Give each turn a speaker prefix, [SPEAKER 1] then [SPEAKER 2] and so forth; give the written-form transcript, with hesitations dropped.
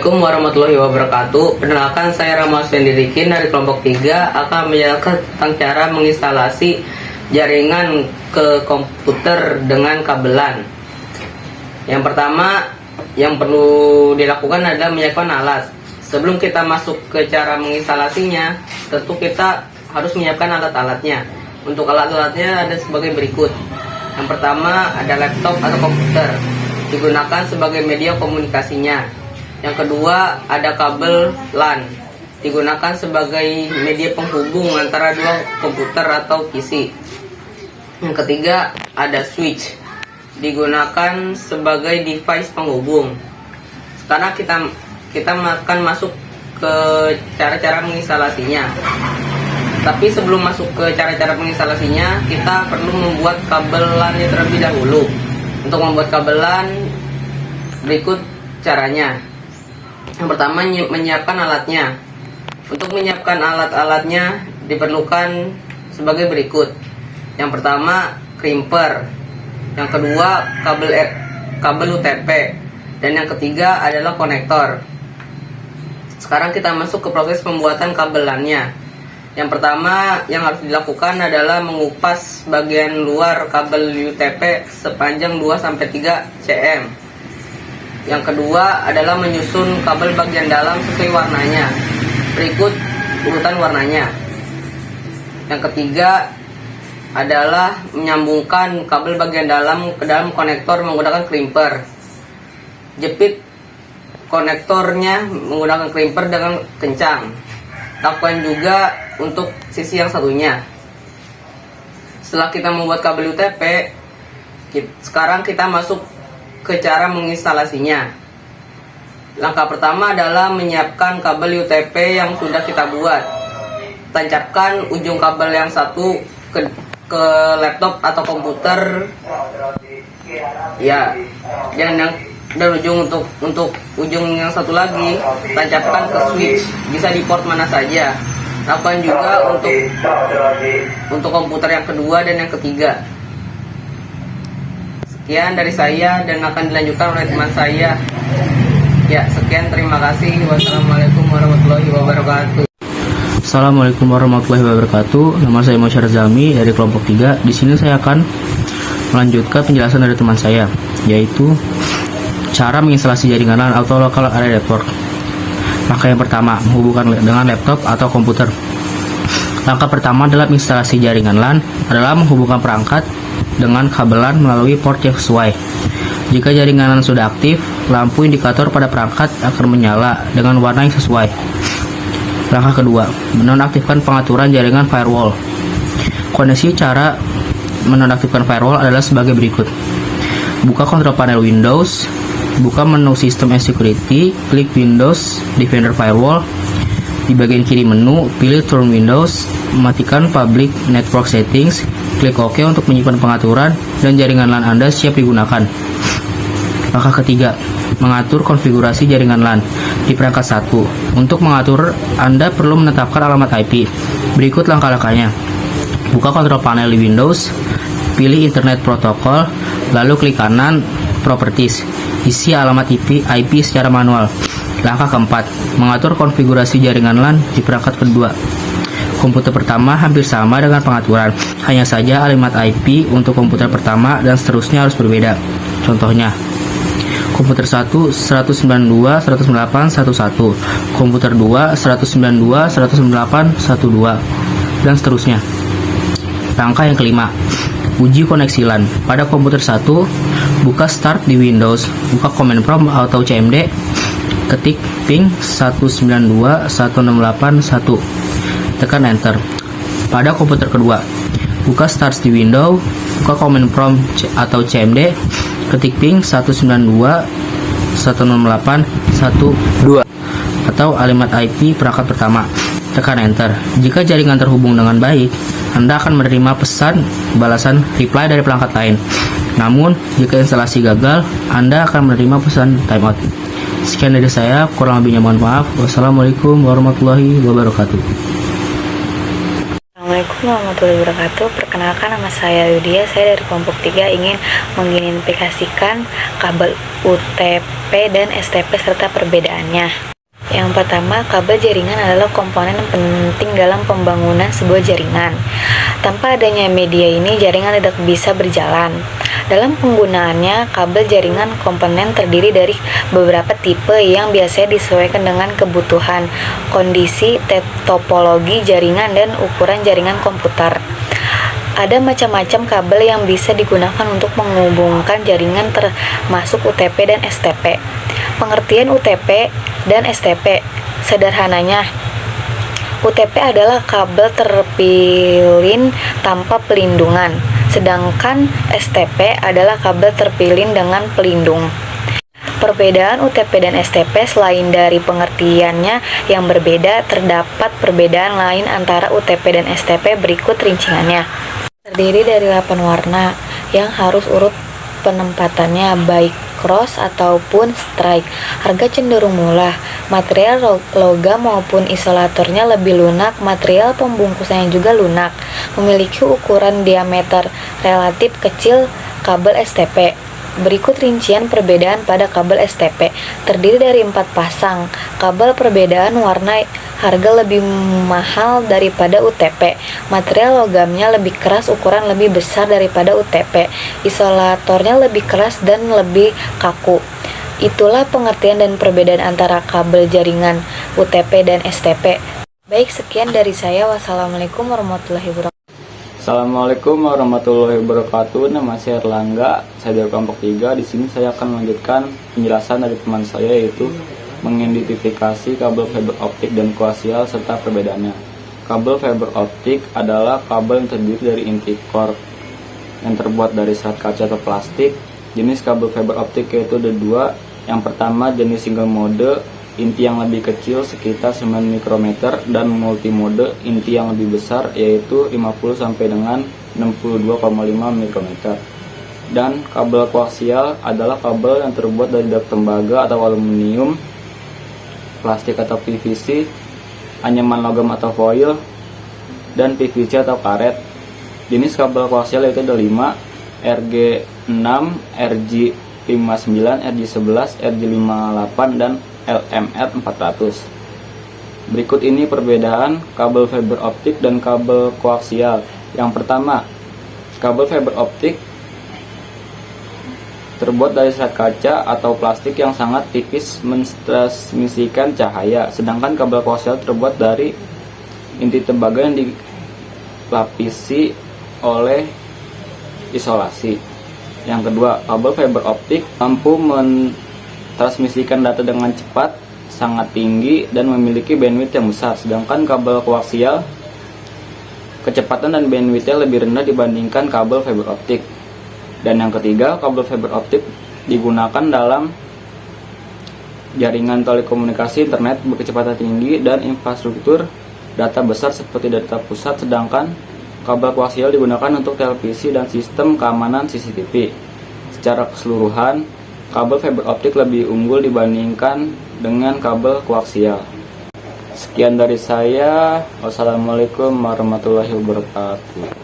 [SPEAKER 1] Assalamualaikum warahmatullahi wabarakatuh. Perkenalkan, saya Rama Sendirikin dari kelompok 3 akan menjelaskan tentang cara menginstalasi jaringan ke komputer dengan kabelan. Yang pertama yang perlu dilakukan adalah menyiapkan alat. Sebelum kita masuk ke cara menginstalasinya, tentu kita harus menyiapkan alat-alatnya. Untuk alat-alatnya ada sebagai berikut. Yang pertama ada laptop atau komputer, digunakan sebagai media komunikasinya. Yang kedua ada kabel LAN, digunakan sebagai media penghubung antara dua komputer atau PC. Yang ketiga ada switch, digunakan sebagai device penghubung. Sekarang kita akan masuk ke cara-cara menginstalasinya. Tapi sebelum masuk ke cara-cara menginstalasinya, kita perlu membuat kabel LAN terlebih dahulu. Untuk membuat kabel LAN, berikut caranya. Yang pertama, menyiapkan alatnya. Untuk menyiapkan alat-alatnya diperlukan sebagai berikut. Yang pertama, crimper. Yang kedua, kabel UTP. Dan yang ketiga adalah konektor. Sekarang kita masuk ke proses pembuatan kabel LAN-nya. Yang pertama yang harus dilakukan adalah mengupas bagian luar kabel UTP sepanjang 2-3 cm. Yang kedua adalah menyusun kabel bagian dalam sesuai warnanya. Berikut urutan warnanya. Yang ketiga adalah menyambungkan kabel bagian dalam ke dalam konektor menggunakan crimper. Jepit konektornya menggunakan crimper dengan kencang. Lakukan juga untuk sisi yang satunya. Setelah kita membuat kabel UTP, sekarang kita masuk ke cara menginstalasinya. Langkah pertama adalah menyiapkan kabel UTP yang sudah kita buat. Tancapkan ujung kabel yang satu ke laptop atau komputer. Ya, dan untuk ujung yang satu lagi tancapkan ke switch, bisa di port mana saja. Lakukan juga untuk komputer yang kedua dan yang ketiga. Sekian dari saya dan akan dilanjutkan oleh teman saya. Ya, sekian, terima kasih. Wassalamualaikum warahmatullahi wabarakatuh.
[SPEAKER 2] Assalamualaikum warahmatullahi wabarakatuh. Nama saya Mosyar Zami dari kelompok 3. Di sini saya akan melanjutkan penjelasan dari teman saya, yaitu cara menginstalasi jaringan LAN atau local area network. Langkah yang pertama, menghubungkan dengan laptop atau komputer. Langkah pertama dalam instalasi jaringan LAN adalah menghubungkan perangkat dengan kabel LAN melalui port yang sesuai. Jika jaringan LAN sudah aktif, lampu indikator pada perangkat akan menyala dengan warna yang sesuai. Langkah kedua, menonaktifkan pengaturan jaringan firewall. Kondisi cara menonaktifkan firewall adalah sebagai berikut. Buka kontrol panel Windows, buka menu System and Security, klik Windows Defender Firewall. Di bagian kiri menu, pilih Turn Windows, matikan Public Network Settings, klik OK untuk menyimpan pengaturan dan jaringan LAN Anda siap digunakan. Langkah ketiga, mengatur konfigurasi jaringan LAN di perangkat 1. Untuk mengatur, Anda perlu menetapkan alamat IP. Berikut langkah-langkahnya. Buka kontrol panel di Windows, pilih Internet Protocol, lalu klik kanan Properties. Isi alamat IP secara manual. Langkah keempat, mengatur konfigurasi jaringan LAN di perangkat kedua. Komputer pertama hampir sama dengan pengaturan, hanya saja alamat IP untuk komputer pertama dan seterusnya harus berbeda. Contohnya, komputer 1 192.168.1.1, komputer 2 192.168.1.2, dan seterusnya. Langkah yang kelima, uji koneksi LAN. Pada komputer 1, buka Start di Windows, buka Command Prompt atau CMD, ketik ping 192.168.1, tekan Enter. Pada komputer kedua, buka Start di Windows, buka Command Prompt atau CMD, ketik ping 192.168.1.2 atau alamat IP perangkat pertama, tekan Enter. Jika jaringan terhubung dengan baik, Anda akan menerima pesan balasan reply dari perangkat lain. Namun, jika instalasi gagal, Anda akan menerima pesan timeout. Sekian dari saya, kurang lebihnya mohon maaf. Wassalamualaikum warahmatullahi wabarakatuh.
[SPEAKER 3] Assalamualaikum. Assalamualaikum warahmatullahi wabarakatuh. Perkenalkan, nama saya Yudia. Saya dari kelompok 3 ingin mengidentifikasikan kabel UTP dan STP serta perbedaannya. Yang pertama, kabel jaringan adalah komponen penting dalam pembangunan sebuah jaringan. Tanpa adanya media ini, jaringan tidak bisa berjalan. Dalam penggunaannya, kabel jaringan komponen terdiri dari beberapa tipe yang biasanya disesuaikan dengan kebutuhan, kondisi, topologi jaringan, dan ukuran jaringan komputer. Ada macam-macam kabel yang bisa digunakan untuk menghubungkan jaringan termasuk UTP dan STP. Pengertian UTP dan STP. Sederhananya, UTP adalah kabel terpilin tanpa pelindungan, sedangkan STP adalah kabel terpilin dengan pelindung. Perbedaan UTP dan STP selain dari pengertiannya yang berbeda, terdapat perbedaan lain antara UTP dan STP berikut rincingannya. Terdiri dari 8 warna yang harus urut penempatannya, baik cross ataupun strike. Harga cenderung murah. Material logam maupun isolatornya lebih lunak. Material pembungkusannya juga lunak. Memiliki ukuran diameter relatif kecil kabel STP. Berikut rincian perbedaan pada kabel STP. Terdiri dari 4 pasang. Kabel perbedaan warna, harga lebih mahal daripada UTP. Material logamnya lebih keras, ukuran lebih besar daripada UTP. Isolatornya lebih keras dan lebih kaku. Itulah pengertian dan perbedaan antara kabel jaringan UTP dan STP. Baik, sekian dari saya. Wassalamualaikum warahmatullahi wabarakatuh.
[SPEAKER 4] Assalamualaikum warahmatullahi wabarakatuh. Nama saya Erlangga, saya dari kelompok 3. Di sini saya akan melanjutkan penjelasan dari teman saya, yaitu mengidentifikasi kabel fiber optik dan koaksial serta perbedaannya. Kabel fiber optik adalah kabel yang terdiri dari inti core yang terbuat dari serat kaca atau plastik. Jenis kabel fiber optik yaitu ada 2. Yang pertama jenis single mode, inti yang lebih kecil sekitar 9 mikrometer, dan multimode, inti yang lebih besar yaitu 50 sampai dengan 62,5 mikrometer. Dan kabel koaksial adalah kabel yang terbuat dari tembaga atau aluminium, plastik atau PVC, anyaman logam atau foil, dan PVC atau karet. Jenis kabel koaksial yaitu ada 5: RG6, RG59, RG11, RG58, dan LMR 400. Berikut ini perbedaan kabel fiber optik dan kabel koaksial. Yang pertama, kabel fiber optik terbuat dari serat kaca atau plastik yang sangat tipis mentransmisikan cahaya, sedangkan kabel koaksial terbuat dari inti tembaga yang dilapisi oleh isolasi. Yang kedua, kabel fiber optik mampu transmisikan data dengan cepat, sangat tinggi, dan memiliki bandwidth yang besar, sedangkan kabel koaksial kecepatan dan bandwidthnya lebih rendah dibandingkan kabel fiber optik. Dan yang ketiga, kabel fiber optik digunakan dalam jaringan telekomunikasi internet berkecepatan tinggi dan infrastruktur data besar seperti data pusat, sedangkan kabel koaksial digunakan untuk televisi dan sistem keamanan CCTV. Secara keseluruhan, kabel fiber optik lebih unggul dibandingkan dengan kabel koaksial. Sekian dari saya. Wassalamualaikum warahmatullahi wabarakatuh.